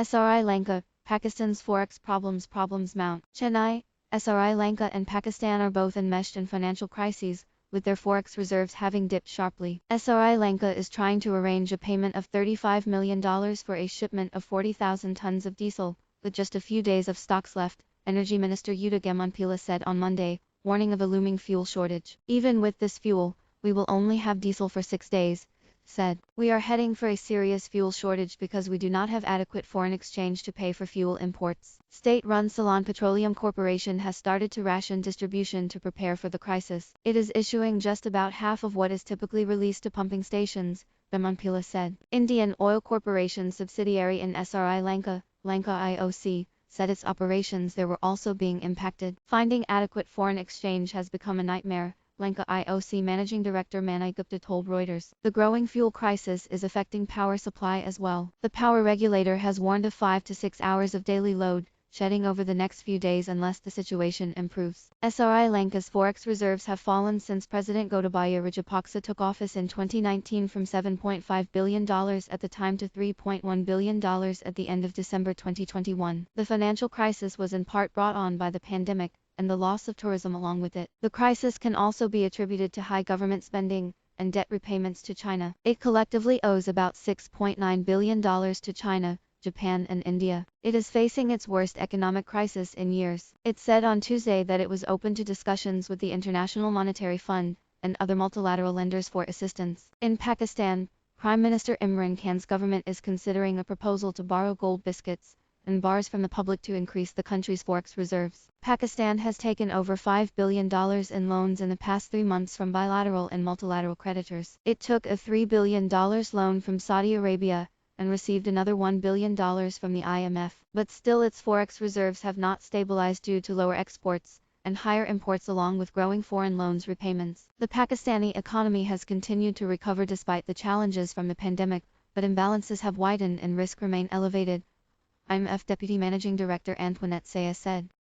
Sri Lanka, Pakistan's forex problems mount. Chennai, Sri Lanka and Pakistan are both enmeshed in financial crises, with their forex reserves having dipped sharply. Sri Lanka is trying to arrange a payment of $35 million for a shipment of 40,000 tons of diesel, with just a few days of stocks left, Energy Minister Gammanpila said on Monday, warning of a looming fuel shortage. Even with this fuel, we will only have diesel for 6 days, said. We are heading for a serious fuel shortage because we do not have adequate foreign exchange to pay for fuel imports. State-run Ceylon Petroleum Corporation has started to ration distribution to prepare for the crisis. It is issuing just about half of what is typically released to pumping stations, Gammanpila said. Indian Oil Corporation subsidiary in Sri Lanka, Lanka IOC, said its operations there were also being impacted. Finding adequate foreign exchange has become a nightmare, Lanka IOC Managing Director Manoj Gupta told Reuters. The growing fuel crisis is affecting power supply as well. The power regulator has warned of 5 to 6 hours of daily load shedding over the next few days unless the situation improves. Sri Lanka's forex reserves have fallen since President Gotabaya Rajapaksa took office in 2019 from $7.5 billion at the time to $3.1 billion at the end of December 2021. The financial crisis was in part brought on by the pandemic, and the loss of tourism along with it. The crisis can also be attributed to high government spending and debt repayments to China. It collectively owes about $6.9 billion to China, Japan and India. It is facing its worst economic crisis in years. It said on Tuesday that it was open to discussions with the International Monetary Fund and other multilateral lenders for assistance. In Pakistan, Prime Minister Imran Khan's government is considering a proposal to borrow gold biscuits and bars from the public to increase the country's forex reserves. Pakistan has taken over $5 billion in loans in the past 3 months from bilateral and multilateral creditors. It took a $3 billion loan from Saudi Arabia and received another $1 billion from the IMF. But still its forex reserves have not stabilized due to lower exports and higher imports along with growing foreign loans repayments. The Pakistani economy has continued to recover despite the challenges from the pandemic, but imbalances have widened and risk remain elevated, IMF Deputy Managing Director Antoinette Sayah said.